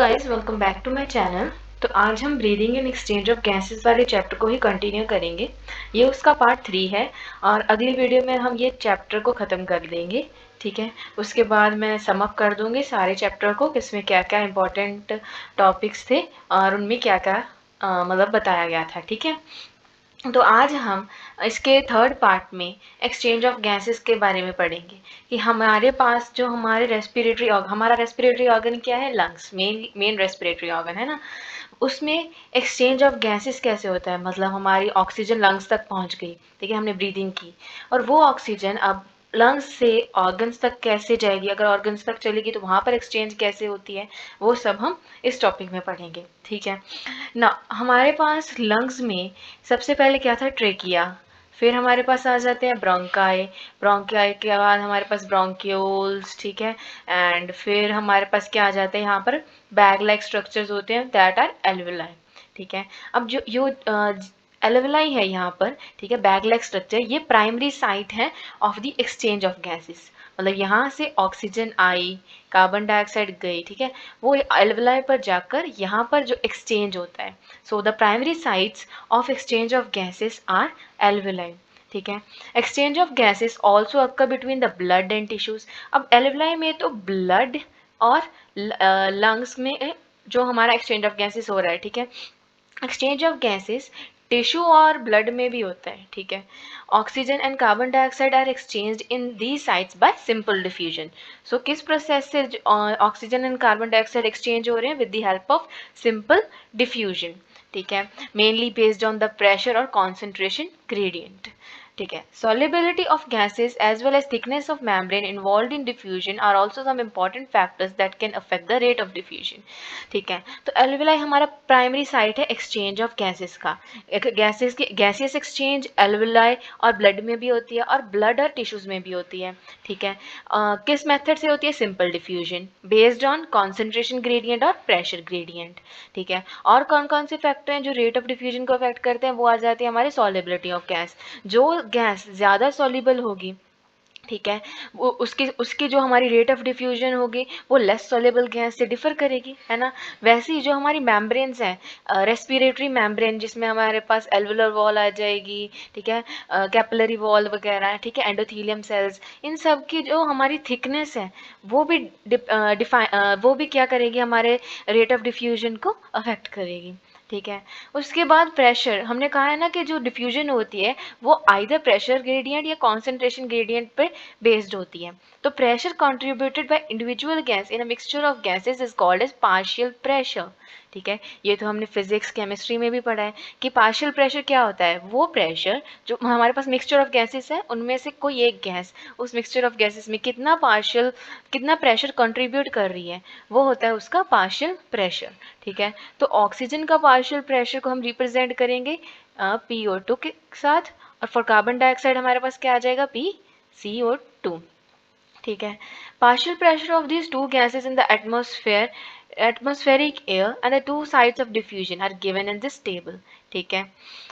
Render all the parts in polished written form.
Guys, welcome back to my channel. तो आज हम breathing and exchange of gases वाले चैप्टर को ही कंटिन्यू करेंगे। ये उसका पार्ट 3 है और अगली वीडियो में हम ये चैप्टर को ख़त्म कर देंगे। ठीक है, उसके बाद मैं सम अप कर दूंगी सारे चैप्टर को, किसमें क्या क्या इंपॉर्टेंट टॉपिक्स थे और उनमें क्या क्या मतलब बताया गया था। ठीक है, तो आज हम इसके थर्ड पार्ट में एक्सचेंज ऑफ गैसेस के बारे में पढ़ेंगे कि हमारे पास जो हमारा रेस्पिरेटरी ऑर्गन क्या है, लंग्स, मेन रेस्पिरेटरी ऑर्गन है ना। उसमें एक्सचेंज ऑफ गैसेस कैसे होता है, मतलब हमारी ऑक्सीजन लंग्स तक पहुंच गई, ठीक है, हमने ब्रीदिंग की, और वो ऑक्सीजन अब लंग्स से ऑर्गन्स तक कैसे जाएगी, अगर ऑर्गन्स तक चलेगी तो वहाँ पर एक्सचेंज कैसे होती है, वो सब हम इस टॉपिक में पढ़ेंगे। ठीक है ना। हमारे पास लंग्स में सबसे पहले क्या था, ट्रेकिया, फिर हमारे पास आ जाते हैं ब्रोंकाई, ब्रोंकाई के बाद हमारे पास ब्रोंक्यूल्स, ठीक है, एंड फिर हमारे पास क्या आ जाते हैं, यहाँ पर बैग लाइक स्ट्रक्चर्स होते हैं, दैट आर एल्वेलाई। ठीक है, अब जो एल्वेलाई है यहाँ पर, ठीक है, बैग लाइक स्ट्रक्चर, ये प्राइमरी साइट है of the exchange of gases. मतलब यहाँ से ऑक्सीजन आई, कार्बन डाइऑक्साइड गई, ठीक है, वो एल्वेलाई पर जाकर यहाँ पर जो एक्सचेंज होता है। So the primary sites of exchange of gases are alveoli. ठीक है, exchange of gases also occur between the blood and tissues. अब एल्वेलाई में तो ब्लड और लंग्स में जो हमारा एक्सचेंज ऑफ गैसेस हो रहा है, ठीक है, एक्सचेंज ऑफ गैसेस टिश्यू और ब्लड में भी होता है। ठीक है, oxygen and carbon dioxide are exchanged in the sites by simple diffusion. So किस प्रोसेस से oxygen and carbon dioxide exchange हो रहे हैं, with the help of simple diffusion. ठीक है, mainly based on the pressure और कॉन्सेंट्रेशन ग्रेडियंट। ठीक है, solubility of gases as well as thickness of membrane involved in diffusion are also some important factors that can affect the rate of diffusion. ठीक है, तो alveoli हमारा primary site है exchange of gases का। Gases की gaseous exchange alveoli और blood में भी होती है और ब्लड और टिश्यूज में भी होती है। ठीक है, किस मेथड से होती है, simple diffusion based on concentration gradient और प्रेशर ग्रेडियंट। ठीक है, और कौन कौन से फैक्टर हैं जो रेट ऑफ डिफ्यूजन को अफेक्ट करते हैं, वो आ जाती है हमारी सॉल्युबिलिटी ऑफ गैस। जो गैस ज़्यादा सॉल्युबल होगी, ठीक है, वो उसकी उसकी जो हमारी रेट ऑफ डिफ्यूजन होगी वो लेस सॉल्युबल गैस से डिफर करेगी, है ना। वैसे ही जो हमारी मेम्ब्रेन्स हैं, रेस्पिरेटरी मेम्ब्रेन जिसमें हमारे पास एल्वुलर वॉल आ जाएगी, ठीक है, कैपिलरी वॉल वगैरह, ठीक है, एंडोथीलियम सेल्स, इन सब की जो हमारी थिकनेस है वो भी वो भी क्या करेगी, हमारे रेट ऑफ डिफ्यूजन को अफेक्ट करेगी। ठीक है, उसके बाद प्रेशर, हमने कहा है ना कि जो डिफ्यूजन होती है वो आइदर प्रेशर ग्रेडियंट या कॉन्सेंट्रेशन ग्रेडियंट पे बेस्ड होती है। तो pressure contributed by individual gas in a mixture of gases is called as partial pressure. ठीक है, ये तो हमने फिजिक्स केमिस्ट्री में भी पढ़ा है कि पार्शियल प्रेशर क्या होता है, वो प्रेशर जो हमारे पास मिक्सचर ऑफ गैसेस है उनमें से कोई एक गैस उस मिक्सचर ऑफ गैसेस में कितना प्रेशर कंट्रीब्यूट कर रही है, वो होता है उसका पार्शियल प्रेशर। ठीक है, तो ऑक्सीजन का पार्शियल प्रेशर को हम रिप्रेजेंट करेंगे PO2 के साथ, और फॉर कार्बन डाइऑक्साइड हमारे पास क्या आ जाएगा, PCO2। ठीक है, partial pressure of these two gases in the atmospheric air and the two sides of diffusion are given in this table। ठीक है,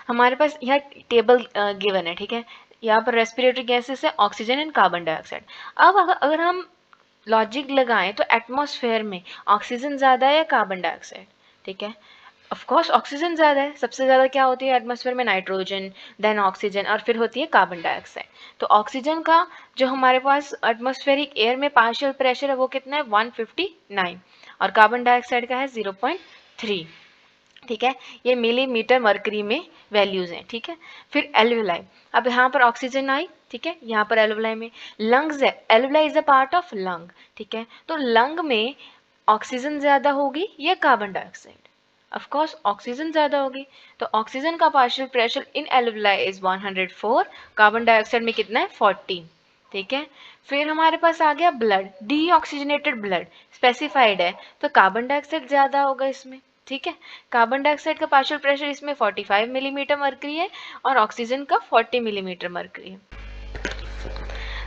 हमारे पास यह टेबल गिवन है। ठीक है, यहाँ पर रेस्पिरेटरी गैसेस है ऑक्सीजन एंड कार्बन डाइऑक्साइड। अब अगर हम लॉजिक लगाएं तो एटमॉस्फेयर में ऑक्सीजन ज़्यादा है या कार्बन डाइऑक्साइड। ठीक है, ऑफ कोर्स ऑक्सीजन ज़्यादा है, सबसे ज़्यादा क्या होती है एटमॉस्फेयर में, नाइट्रोजन, देन ऑक्सीजन, और फिर होती है कार्बन डाइऑक्साइड। तो ऑक्सीजन का जो हमारे पास एटमॉस्फेरिक एयर में पार्शियल प्रेशर है वो कितना है, 159, और कार्बन डाइऑक्साइड का है 0.3। ठीक है, ये मिलीमीटर मरकरी में वैल्यूज हैं। ठीक है, फिर एल्वेलाई, अब यहाँ पर ऑक्सीजन आई, ठीक है, यहाँ पर एल्वेलाई में लंग्स है, alveoli is a part of lung. ठीक है, तो लंग में ऑक्सीजन ज़्यादा होगी या carbon dioxide, of course oxygen ज़्यादा होगी। तो ऑक्सीजन का partial pressure in alveoli is 104, carbon dioxide में कितना है, 40। ठीक है, फिर हमारे पास आ गया ब्लड, डीऑक्सीजनेटेड ब्लड स्पेसिफाइड है, तो कार्बन डाइऑक्साइड ज़्यादा होगा इसमें। ठीक है, कार्बन डाइऑक्साइड का पार्शियल प्रेशर इसमें 45 मिलीमीटर मरकरी है और ऑक्सीजन का 40 मिलीमीटर मरकरी है।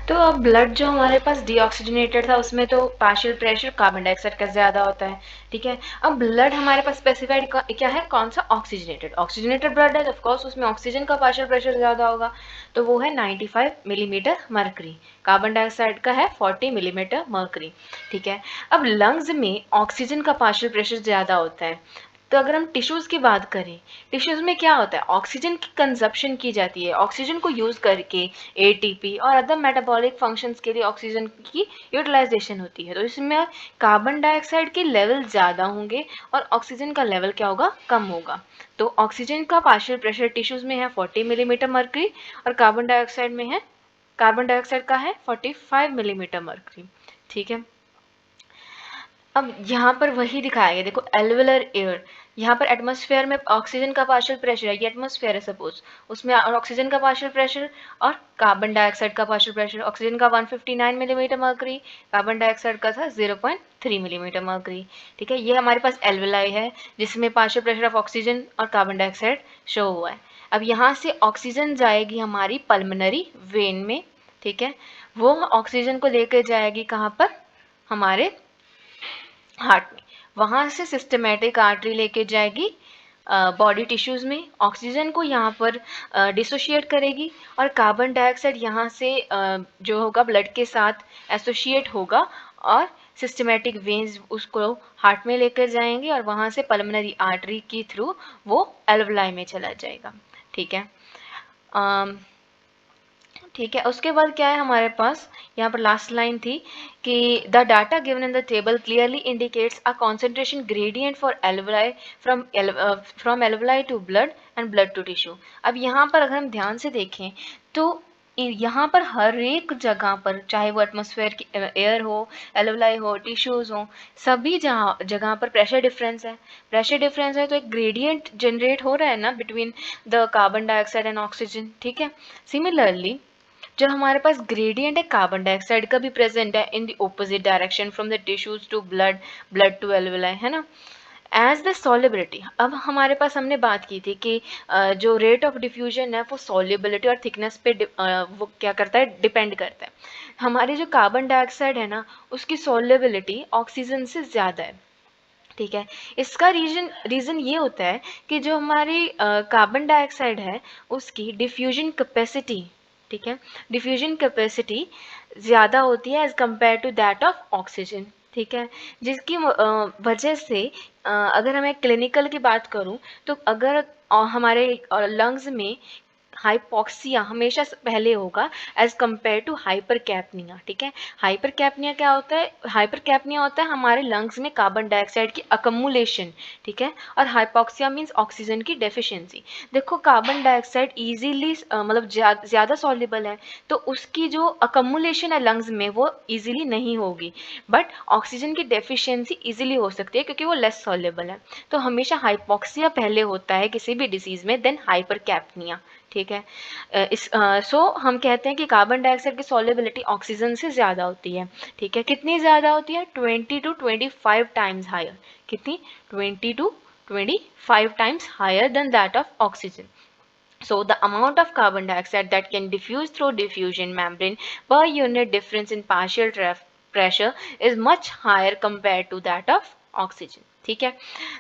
तो अब ब्लड जो हमारे पास डीऑक्सीजनेटेड था उसमें तो पार्शियल प्रेशर कार्बन डाइऑक्साइड का ज़्यादा होता है, ठीक है। अब ब्लड हमारे पास स्पेसिफाइड क्या है, कौन सा, ऑक्सीजनेटेड। ऑक्सीजनेटेड ब्लड है, ऑफ कोर्स उसमें ऑक्सीजन का पार्शियल प्रेशर ज़्यादा होगा, तो वो है 95 मिलीमीटर मर्करी। कार्बन डाइऑक्साइड का है 40 मिलीमीटर मर्करी, ठीक है। अब लंग्स में ऑक्सीजन का पार्शियल प्रेशर ज़्यादा होता है। तो अगर हम टिश्यूज़ की बात करें, टिश्यूज़ में क्या होता है, ऑक्सीजन की कंजप्शन की जाती है, ऑक्सीजन को यूज़ करके एटीपी और अदर मेटाबॉलिक फंक्शंस के लिए ऑक्सीजन की यूटिलाइजेशन होती है। तो इसमें कार्बन डाइऑक्साइड के लेवल ज़्यादा होंगे और ऑक्सीजन का लेवल क्या होगा, कम होगा। तो ऑक्सीजन का पार्शियल प्रेशर टिश्यूज़ में है 40 मिलीमीटर मर्करी और कार्बन डाइऑक्साइड का है 45 मिलीमीटर मर्करी, ठीक है। अब यहाँ पर वही दिखाया गया, देखो एल्वेलर एयर, यहाँ पर एटमॉस्फेयर में ऑक्सीजन का पार्शियल प्रेशर है, ये एटमॉस्फेयर है सपोज, उसमें ऑक्सीजन का पार्शियल प्रेशर और कार्बन डाइऑक्साइड का पार्शियल प्रेशर, ऑक्सीजन का 159 मिलीमीटर मर्करी, कार्बन डाइऑक्साइड का था 0.3 मिलीमीटर मर्करी, ठीक है। ये हमारे पास एल्वेलाई है जिसमें पार्शियल प्रेशर ऑफ ऑक्सीजन और कार्बन डाइऑक्साइड शो हुआ है। अब यहाँ से ऑक्सीजन जाएगी हमारी पल्मोनरी वेन में, ठीक है, वो ऑक्सीजन को लेकर जाएगी कहाँ पर, हमारे हार्ट में, वहाँ से सिस्टमेटिक आर्टरी लेके जाएगी बॉडी टिश्यूज़ में, ऑक्सीजन को यहाँ पर डिसोशिएट करेगी और कार्बन डाइऑक्साइड यहाँ से जो होगा ब्लड के साथ एसोशिएट होगा और सिस्टमेटिक वेन्स उसको हार्ट में लेकर जाएंगे और वहाँ से पल्मोनरी आर्टरी के थ्रू वो एल्वलाई में चला जाएगा, ठीक है। ठीक है, उसके बाद क्या है हमारे पास, यहाँ पर लास्ट लाइन थी कि the data given in the table clearly indicates a concentration gradient for alveoli from alveoli to blood and blood to tissue. अब यहाँ पर अगर हम ध्यान से देखें तो यहाँ पर हर एक जगह पर, चाहे वो एटमॉस्फेयर की एयर हो, एल्वलाई हो, टिश्यूज़ हो, सभी जगह पर प्रेशर डिफरेंस है। प्रेशर डिफरेंस है तो एक ग्रेडियंट जनरेट हो रहा है ना between the carbon dioxide and oxygen, ठीक है। सिमिलरली जब हमारे पास ग्रेडियंट है कार्बन डाइऑक्साइड का भी प्रेजेंट है in the opposite direction from the tissues to blood, blood to alveoli, है ना। एज द सॉल्युबिलिटी, अब हमारे पास हमने बात की थी कि जो रेट ऑफ डिफ्यूजन है वो सॉल्युबिलिटी और थिकनेस पे वो क्या करता है, डिपेंड करता है। हमारी जो कार्बन डाइऑक्साइड है ना उसकी सॉल्युबिलिटी ऑक्सीजन से ज़्यादा है, ठीक है। इसका रीज़न ये होता है कि जो हमारी कार्बन डाइऑक्साइड है उसकी डिफ्यूजन कैपेसिटी, ठीक है, डिफ्यूजन कैपेसिटी ज़्यादा होती है as compared to that of oxygen, ठीक है। जिसकी वजह से अगर मैं क्लिनिकल की बात करूं तो अगर हमारे लंग्स में हाइपोक्सिया हमेशा पहले होगा एज कम्पेयर टू हाइपर कैपनिया, ठीक है। हाइपर कैपनिया क्या होता है, हाइपर कैपनिया होता है हमारे लंग्स में कार्बन डाइऑक्साइड की अकमुलेशन, ठीक है, और हाइपोक्सिया मीन्स ऑक्सीजन की डेफिशिएंसी। देखो कार्बन डाइऑक्साइड इजीली मतलब ज़्यादा सॉल्युबल है तो उसकी जो अकमुलेशन है लंग्स में वो इजीली नहीं होगी, बट ऑक्सीजन की डेफिशिएंसी इजीली हो सकती है क्योंकि वो लेस सॉल्युबल है। तो हमेशा हाइपोक्सिया पहले होता है किसी भी डिसीज़ में देन हाइपर कैपनिया, ठीक है। सो हम कहते हैं कि कार्बन डाइऑक्साइड की सॉल्युबिलिटी ऑक्सीजन से ज़्यादा होती है, ठीक है। कितनी ज़्यादा होती है, 20 to 25 टाइम्स हायर, कितनी, 20 to 25 times higher than that of oxygen. So the amount of carbon dioxide that can diffuse through diffusion membrane per unit difference in partial pressure is much higher compared to that of oxygen, ठीक है।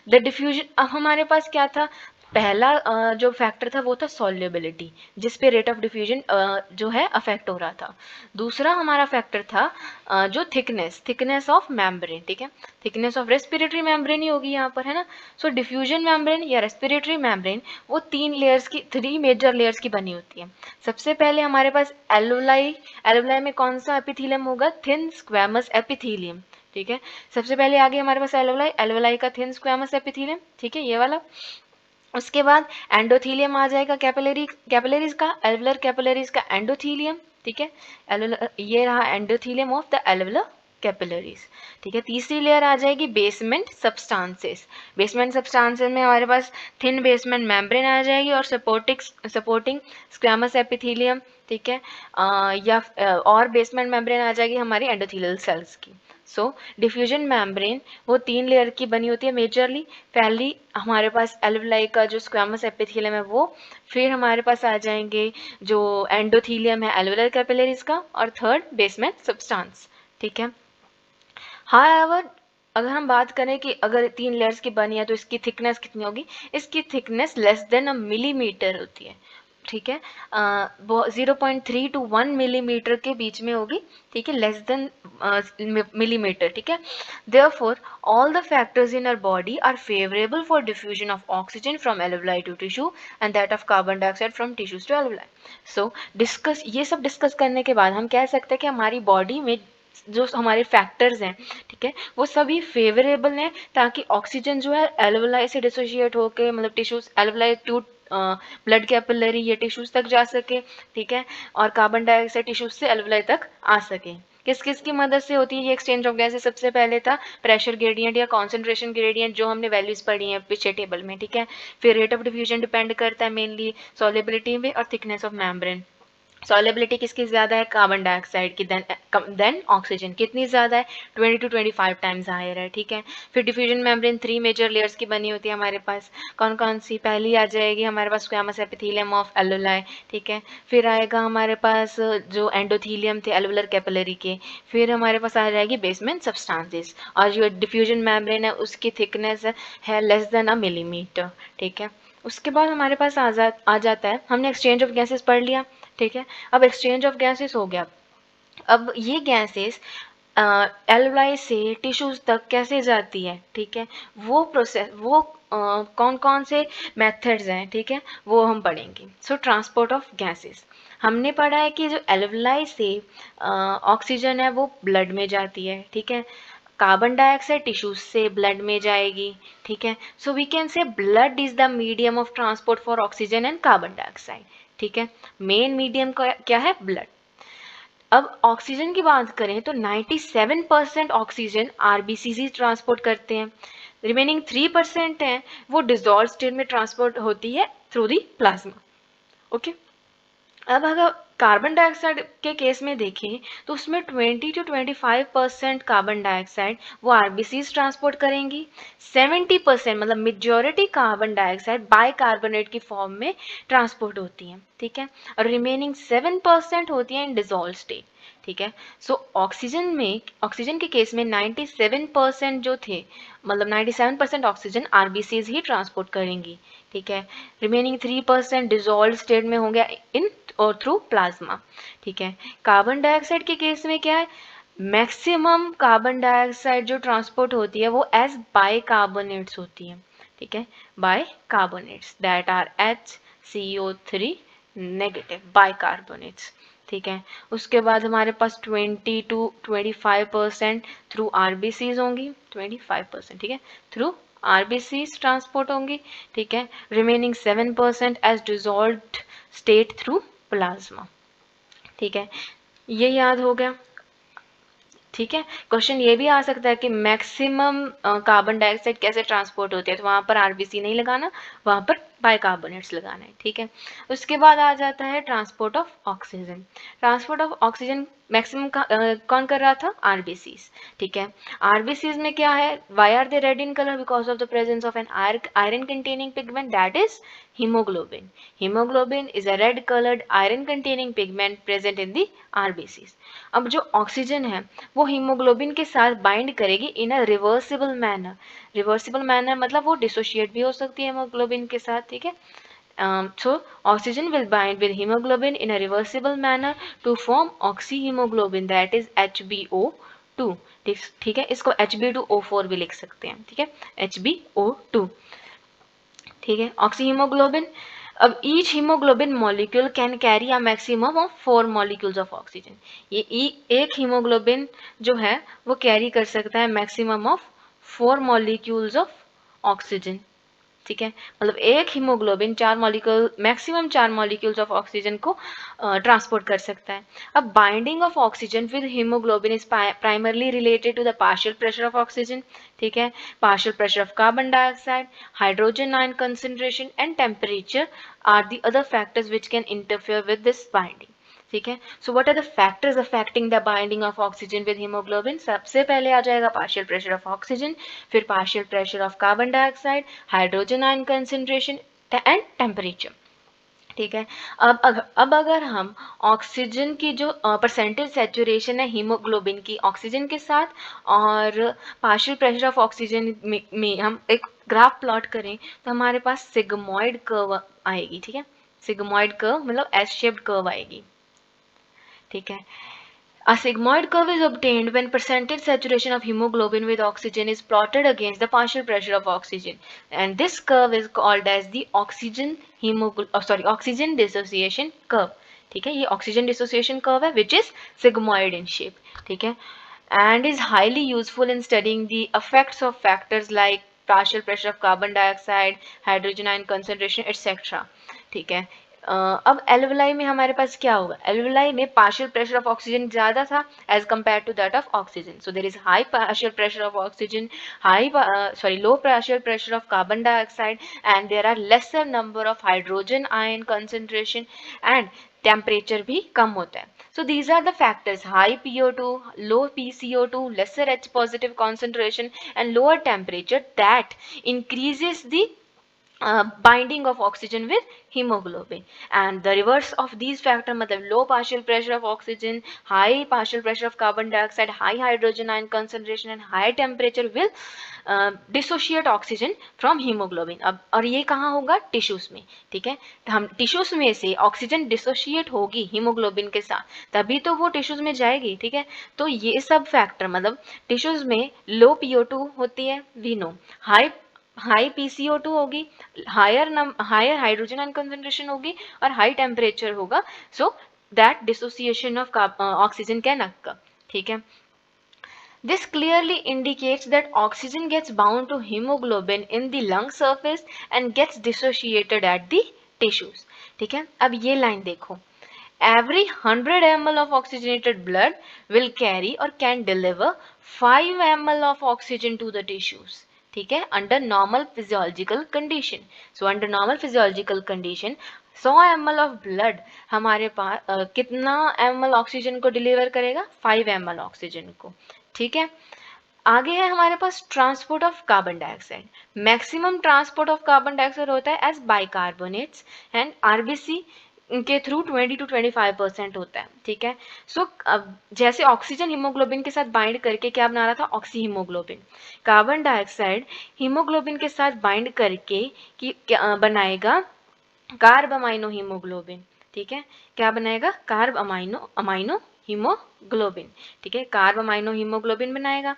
The diffusion, अब हमारे पास क्या था, पहला जो factor था वो था सॉल्युबिलिटी जिस पे रेट ऑफ डिफ्यूजन जो है अफेक्ट हो रहा था। दूसरा हमारा फैक्टर था जो थिकनेस ऑफ मेम्ब्रेन, ठीक है, थिकनेस ऑफ रेस्पिरेटरी मेम्ब्रेन ही होगी यहाँ पर, है ना। सो डिफ्यूजन मेम्ब्रेन या रेस्पिरेटरी मेम्ब्रेन वो थ्री मेजर लेयर्स की बनी होती है। सबसे पहले हमारे पास एल्वोलाई में कौन सा एपिथीलियम होगा, थिन स्क्वैमस एपिथीलियम, ठीक है। सबसे पहले आगे हमारे पास एल्वोलाई का थिन स्क्वैमस एपिथीलियम, ठीक है, ये वाला। उसके बाद एंडोथीलियम आ जाएगा कैपिलरीज का, एल्वुलर कैपिलरीज का एंडोथीलियम, ठीक है, ये रहा endothelium of the alveolar capillaries, ठीक है। तीसरी लेयर आ जाएगी बेसमेंट सब्सटेंसेस। बेसमेंट सब्सटेंसेस में हमारे पास थिन बेसमेंट मेम्ब्रेन आ जाएगी और सपोर्टिंग स्क्वैमस एपिथीलियम, ठीक है, या और बेसमेंट मेम्ब्रेन आ जाएगी हमारी एंडोथीलियल सेल्स की। सो डिफ्यूजन मेम्ब्रेन वो 3 लेयर की बनी होती है मेजरली। पहली हमारे पास एल्वलाई का जो स्क्वामस एपिथेलियम है वो, फिर हमारे पास आ जाएंगे जो एंडोथीलियम है एल्वुलर कैपिलरीज का, और थर्ड बेसमेंट सब्सटेंस। ठीक है। हाउएवर अगर हम बात करें कि अगर 3 लेयर्स की बनी है तो इसकी थिकनेस कितनी होगी, इसकी थिकनेस लेस देन अ मिलीमीटर होती है। ठीक है, 0.3 to 1 मिलीमीटर के बीच में होगी। ठीक है, लेस देन मिलीमीटर। ठीक है, therefore all the factors in our body are favorable for diffusion of oxygen from alveoli to tissue and that of carbon dioxide from tissues to alveoli. So ये सब discuss करने के बाद हम कह सकते हैं कि हमारी बॉडी में जो हमारे फैक्टर्स हैं, ठीक है, वो सभी फेवरेबल हैं ताकि ऑक्सीजन जो है एल्वुलाई से डिसोशिएट होकर मतलब tissues alveoli to blood capillary या टिश्यूज तक जा सके। ठीक है, और कार्बन डाइऑक्साइड टिश्यूज से एल्वुलाई तक आ सके। किस किस की मदद से होती है ये एक्सचेंज ऑफ गैसेस? सबसे पहले था प्रेशर ग्रेडियंट या कॉन्सेंट्रेशन ग्रेडियंट, जो हमने वैल्यूज पढ़ी हैं पिछले टेबल में। ठीक है, फिर रेट ऑफ डिफ्यूजन डिपेंड करता है मेनली सॉल्युबिलिटी में, और थिकनेस ऑफ मेम्ब्रेन। सॉल्युबिलिटी किसकी ज़्यादा है? कार्बन डाइऑक्साइड की, देन ऑक्सीजन। कितनी ज़्यादा है? 20 to 25 टाइम्स हायर है। ठीक है, फिर डिफ्यूजन मेम्ब्रेन 3 मेजर लेयर्स की बनी होती है हमारे पास। कौन कौन सी? पहली आ जाएगी हमारे पास स्क्वामस एपिथेलियम ऑफ एल्वुलाई। ठीक है, फिर आएगा हमारे पास जो एंडोथीलियम थे एल्वुलर कैपिलरी के। फिर हमारे पास आ जाएगी बेसमेंट सब्सटेंसेस, और जो डिफ्यूजन मेम्ब्रेन है उसकी थिकनेस है लेस देन अ मिलीमीटर। ठीक है, उसके बाद हमारे पास आ जाता है, हमने एक्सचेंज ऑफ गैसेस पढ़ लिया। ठीक है, अब एक्सचेंज ऑफ गैसेस हो गया। अब ये गैसेस एल्वुलाई से टिश्यूज तक कैसे जाती है? ठीक है, वो प्रोसेस वो कौन कौन से मेथड्स हैं, ठीक है, वो हम पढ़ेंगे। सो ट्रांसपोर्ट ऑफ गैसेस हमने पढ़ा है कि जो एल्वुलाई से ऑक्सीजन है वो ब्लड में जाती है। ठीक है, कार्बन डाइऑक्साइड टिश्यूज से ब्लड में जाएगी। ठीक है, so we can say blood is the medium of transport for oxygen and carbon dioxide. ठीक है, मेन मीडियम क्या है? ब्लड। अब ऑक्सीजन की बात करें तो 97% ऑक्सीजन आरबीसी से ट्रांसपोर्ट करते हैं। रिमेनिंग 3% है वो डिजॉल्व स्टेट में ट्रांसपोर्ट होती है थ्रू दी प्लाज्मा। ओके, अब अगर कार्बन डाइऑक्साइड के केस में देखें तो उसमें 20 to 25% कार्बन डाइऑक्साइड वो आरबीसीज ट्रांसपोर्ट करेंगी। 70% मतलब मेजॉरिटी कार्बन डाइऑक्साइड बाइकार्बोनेट की फॉर्म में ट्रांसपोर्ट होती है। ठीक है, और रिमेनिंग 7% होती है इन डिजॉल्व स्टेट। ठीक है, सो ऑक्सीजन के केस में 97% जो थे, मतलब 97% ऑक्सीजन आरबीसीज ही ट्रांसपोर्ट करेंगी। ठीक है, रिमेनिंग 3% डिजॉल्व स्टेट में होंगे इन और थ्रू प्लाज्मा। ठीक है, कार्बन डाइऑक्साइड के केस में क्या है? मैक्सिमम कार्बन डाइऑक्साइड जो ट्रांसपोर्ट होती है वो एज बाइकार्बोनेट्स होती है। ठीक है, bicarbonates that are HCO3 negative bicarbonates. ठीक है, उसके बाद हमारे पास 20 to 25% थ्रू आरबीसीज होंगी। 25%, ठीक है, थ्रू आरबीसीज ट्रांसपोर्ट होंगी। ठीक है, remaining 7% as dissolved state through plasma. ठीक है, ये याद हो गया। ठीक है, क्वेश्चन ये भी आ सकता है कि मैक्सिमम कार्बन डाइऑक्साइड कैसे ट्रांसपोर्ट होती है, तो वहाँ पर आरबीसी नहीं लगाना, वहाँ पर बाइकार्बोनेट्स लगाना है। ठीक है, उसके बाद आ जाता है transport of oxygen. Transport of oxygen maximum कौन कर रहा था? आरबीसीज। ठीक है, आरबीसीज में क्या है? Why are they red in colour? Because of the presence of an iron containing pigment that is hemoglobin. Hemoglobin is a red colored iron containing pigment present in the RBCs. अब जो oxygen है वो haemoglobin के साथ bind करेगी in a reversible manner. Reversible manner मतलब वो dissociate भी हो सकती है हीमोग्लोबिन के साथ। ठीक है, so oxygen will bind with hemoglobin in a reversible manner to form oxyhemoglobin that is HBO2. ठीक है, इसको Hb2O4 भी लिख सकते हैं। ठीक है, Hbo2। ठीक है, ऑक्सीहीमोग्लोबिन। अब each haemoglobin molecule can carry a maximum of 4 molecules of oxygen. ये एक हीमोग्लोबिन जो है वो कैरी कर सकता है maximum of 4 molecules of oxygen. ठीक है, मतलब एक hemoglobin 4 molecule maximum 4 molecules of oxygen को ट्रांसपोर्ट कर सकता है। अब binding of oxygen with haemoglobin is primarily related to the partial pressure of oxygen. ठीक है, partial pressure of carbon dioxide, hydrogen ion concentration and temperature are the other factors which can interfere with this binding. ठीक है। So what are the factors affecting the binding of oxygen with hemoglobin? सबसे पहले आ जाएगा partial pressure of oxygen, फिर partial pressure of carbon dioxide, hydrogen ion concentration and temperature. ठीक है। अब अगर हम ऑक्सीजन की जो परसेंटेज सेचुरेशन है हीमोग्लोबिन की ऑक्सीजन के साथ और पार्शियल प्रेशर ऑफ ऑक्सीजन में हम एक ग्राफ प्लॉट करें तो हमारे पास सिग्मोइड कर्व आएगी। ठीक है, सिग्मोइड कर्व मतलब एस शेप्ड कर्व आएगी। ठीक है। A sigmoid curve is obtained when percentage saturation of hemoglobin with oxygen is plotted against the partial pressure of oxygen, and this curve is called as the oxygen dissociation curve. ठीक है, ये oxygen dissociation curve है which is sigmoid in shape. ठीक है, and is highly useful in studying the effects of factors like partial pressure of carbon dioxide, hydrogen ion concentration, etc. ठीक है। अब alveoli में हमारे पास क्या होगा? एल्वेलाई में पार्शियल प्रेशर ऑफ ऑक्सीजन ज़्यादा था as compared to that of oxygen. So there is high partial pressure of oxygen, low partial pressure of carbon dioxide, and there are lesser number of hydrogen ion concentration and temperature भी कम होता है। So these are the factors: high PO2, low PCO2, lesser H positive concentration and lower temperature that increases the binding of oxygen with hemoglobin, and the reverse of these factor मतलब low partial pressure of oxygen, high partial pressure of carbon dioxide, high hydrogen ion concentration and high temperature will dissociate oxygen from hemoglobin। अब और ये कहाँ होगा? Tissues में। ठीक है, तो हम टिश्यूज में से ऑक्सीजन डिसोशिएट होगी हीमोग्लोबिन के साथ तभी तो वो टिश्यूज में जाएगी। ठीक है, तो ये सब फैक्टर मतलब टिश्यूज में लो PO2 होती है, वी नो, हाई PCO2 होगी, हायर हाइड्रोजन आयन कंसंट्रेशन होगी और हाई टेम्परेचर होगा। So that dissociation of oxygen can occur. ठीक है, this clearly indicates that oxygen gets bound to hemoglobin in the lung surface and gets dissociated at the tissues। ठीक है, अब ये line देखो, every 100 ml of oxygenated blood will carry or can deliver 5 ml of oxygen to the tissues। ठीक है, under normal physiological condition. So under normal physiological condition 100 ml of blood हमारे पास कितना ml oxygen को deliver करेगा? 5 ml oxygen को। ठीक है, आगे है हमारे पास transport of carbon dioxide. Maximum transport of carbon dioxide होता है एज बाइकार्बोनेट्स एंड आरबीसी के थ्रू 20 to 25% होता है। ठीक है, सो जैसे ऑक्सीजन हीमोग्लोबिन के साथ बाइंड करके क्या बना रहा था? Oxy haemoglobin. Carbon dioxide haemoglobin के साथ बाइंड करके बनाएगा कार्ब अमाइनो हीमोग्लोबिन। ठीक है, क्या बनाएगा? Carb amino haemoglobin. ठीक है, कार्ब अमाइनो हीमोग्लोबिन बनाएगा,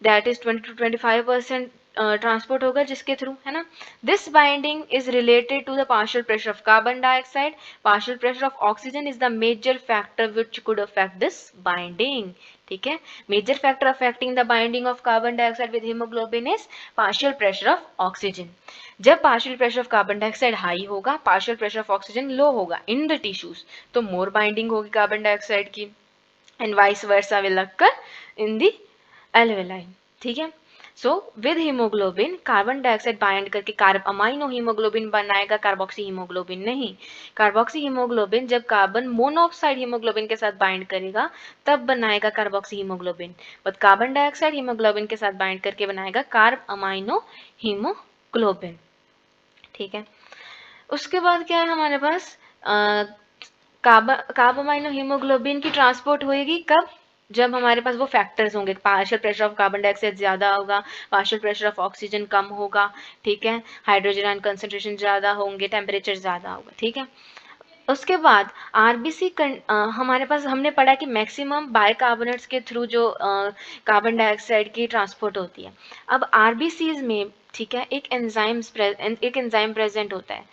दैट इज 20 to 25% ट्रांसपोर्ट होगा जिसके थ्रू, है ना। This binding is related to the partial pressure of carbon dioxide. Partial pressure of oxygen is the major factor which could affect this binding. ठीक है, major factor affecting the binding of carbon dioxide with haemoglobin is partial pressure of oxygen. जब partial pressure of carbon dioxide high होगा, partial pressure of oxygen लो होगा in the tissues, तो मोर binding होगी carbon dioxide की, and vice versa will occur in the alveoli. ठीक है, so with haemoglobin carbon dioxide bind करके carb amino haemoglobin बनाएगा, carboxy haemoglobin नहीं। कार्बोक्सी हीमोग्लोबिन जब कार्बन मोनोऑक्साइड हीमोग्लोबिन के साथ बाइंड करेगा तब बनाएगा carboxy haemoglobin, but carbon dioxide haemoglobin के साथ बाइंड करके बनाएगा कार्ब अमाइनो हीमोग्लोबिन। ठीक है, उसके बाद क्या है हमारे पास? कार्ब अमाइनो हीमोग्लोबिन की ट्रांसपोर्ट होएगी कब? जब हमारे पास वो फैक्टर्स होंगे, partial pressure of carbon dioxide ज़्यादा होगा, पार्शियल प्रेशर ऑफ ऑक्सीजन कम होगा। ठीक है, हाइड्रोजन आयन कंसंट्रेशन ज़्यादा होंगे, टेम्परेचर ज़्यादा होगा। ठीक है, उसके बाद आरबीसी हमारे पास हमने पढ़ा कि मैक्सिमम बाइकार्बोनेट्स के थ्रू जो कार्बन डाइऑक्साइड की ट्रांसपोर्ट होती है। अब आरबीसीज में, ठीक है, एक एंजाइम प्रेजेंट होता है,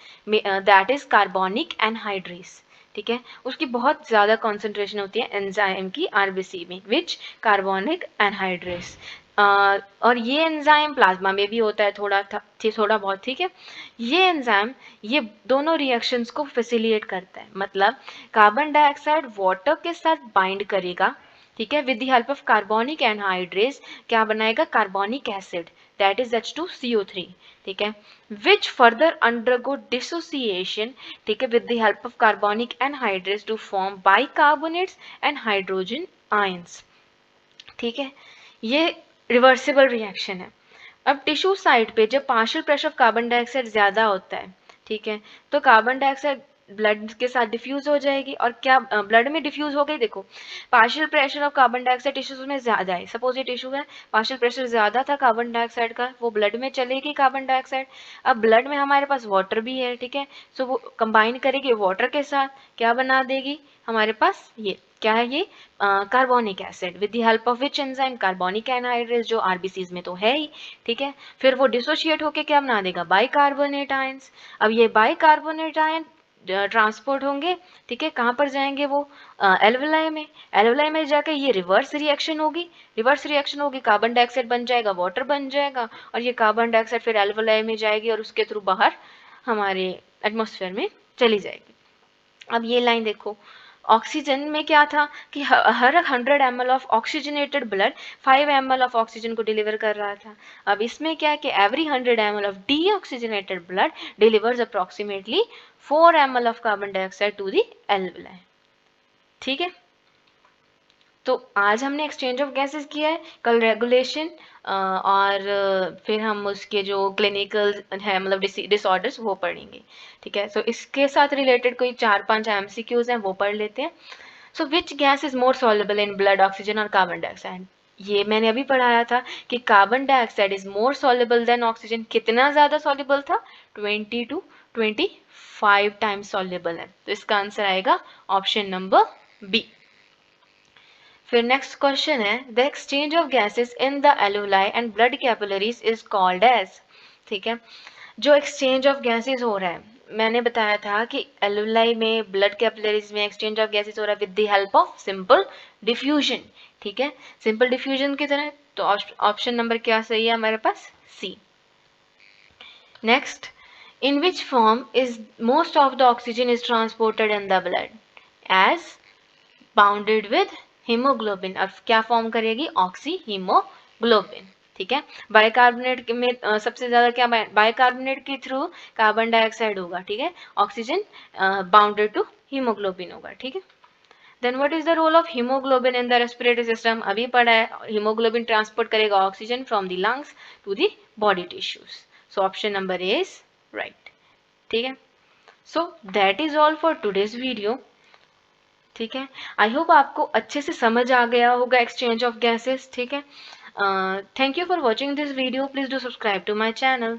दैट इज कार्बोनिक एनहाइड्रेस। ठीक है, उसकी बहुत ज़्यादा कॉन्सेंट्रेशन होती है एंजाइम की आरबीसी में, विच कार्बोनिक एनहाइड्रेस। और ये एंजाइम प्लाज्मा में भी होता है थोड़ा बहुत। ठीक है, ये एंजाइम ये दोनों रिएक्शंस को फैसिलिटेट करता है, मतलब कार्बन डाइऑक्साइड वाटर के साथ बाइंड करेगा, ठीक है, with the help of carbonic anhydrase क्या बनाएगा? Carbonic acid, that is H2CO3, ठीक है, विच फर्दर अंडरगो डिसोसिएशन, ठीक है, with the help of carbonic anhydrates to form bicarbonates and hydrogen ions, ठीक है। ये रिवर्सिबल रिएक्शन है। अब टिश्यू साइड पे जब partial pressure of carbon dioxide ज़्यादा होता है, ठीक है, तो कार्बन डाइऑक्साइड ब्लड के साथ डिफ्यूज हो जाएगी, और क्या ब्लड में डिफ्यूज हो गई, देखो partial pressure of carbon dioxide tissues में ज़्यादा है, सपोज ये टिश्यू है, पार्शियल प्रेशर ज़्यादा था कार्बन डाइऑक्साइड का, वो ब्लड में चलेगी कार्बन डाइऑक्साइड। अब ब्लड में हमारे पास वाटर भी है, ठीक है, सो वो कंबाइन करेगी वाटर के साथ, क्या बना देगी हमारे पास, ये क्या है, ये carbonic acid, with the help of which enzyme, carbonic anhydrates, जो आरबीसीज में तो है ही, ठीक है। फिर वो डिसोशिएट होके क्या बना देगा, बाइकार्बोनेट आयंस। अब ये बाइकार्बोनेट आयन ट्रांसपोर्ट होंगे, ठीक है, कहाँ पर जाएंगे वो, एल्वेलाई में, एल्वेलाई में जाकर ये रिवर्स रिएक्शन होगी, रिवर्स रिएक्शन होगी, कार्बन डाइऑक्साइड बन जाएगा, वाटर बन जाएगा, और ये कार्बन डाइऑक्साइड फिर एल्वेलाई में जाएगी और उसके थ्रू बाहर हमारे एटमॉस्फेयर में चली जाएगी। अब ये लाइन देखो, ऑक्सीजन में क्या था कि हर 100 ml of oxygenated blood 5 ml of oxygen को डिलीवर कर रहा था। अब इसमें क्या है कि every 100 ml of deoxygenated blood delivers approximately 4 ml of carbon dioxide to the alveoli, ठीक है। तो आज हमने एक्सचेंज ऑफ गैसेस किया है, कल रेगुलेशन, और फिर हम उसके जो क्लिनिकल है मतलब डिसऑर्डर्स वो पढ़ेंगे, ठीक है। सो इसके साथ रिलेटेड कोई 4-5 एमसीक्यूज हैं वो पढ़ लेते हैं। So which gas is more soluble in blood, oxygen और कार्बन डाइऑक्साइड। ये मैंने अभी पढ़ाया था कि carbon dioxide is more soluble than oxygen. कितना ज़्यादा सॉल्युबल था, 20 to 25 टाइम्स सॉल्युबल है। तो इसका आंसर आएगा ऑप्शन नंबर बी। फिर नेक्स्ट क्वेश्चन है, the exchange of gases in the alveoli and blood capillaries is called as, ठीक है। जो एक्सचेंज ऑफ गैसेस हो रहा है, मैंने बताया था कि एल्वेलाई में, ब्लड कैपिलरीज में एक्सचेंज ऑफ गैसेस हो रहा है with the help of simple diffusion, ठीक है, सिंपल डिफ्यूजन की तरह। तो ऑप्शन नंबर क्या सही है हमारे पास, C. Next, in which form is most of the oxygen is transported in the blood, as bounded with haemoglobin. अब क्या फॉर्म करेगी, ऑक्सी हीमोग्लोबिन, ठीक है। बाइकार्बोनेट में सबसे ज्यादा क्या, बाइकार्बोनेट के थ्रू कार्बन डाइऑक्साइड होगा, ठीक है, ऑक्सीजन बाउंडेड टू हीमोग्लोबिन होगा, ठीक है। Then what is the role of haemoglobin in the respiratory system, अभी पढ़ा है, हीमोग्लोबिन ट्रांसपोर्ट करेगा oxygen from the lungs to the body tissues. So option number is right, ठीक है। So that is all for today's video, ठीक है। I hope आपको अच्छे से समझ आ गया होगा एक्सचेंज ऑफ गैसेस, ठीक है। Thank you for watching this video, please do subscribe to my channel.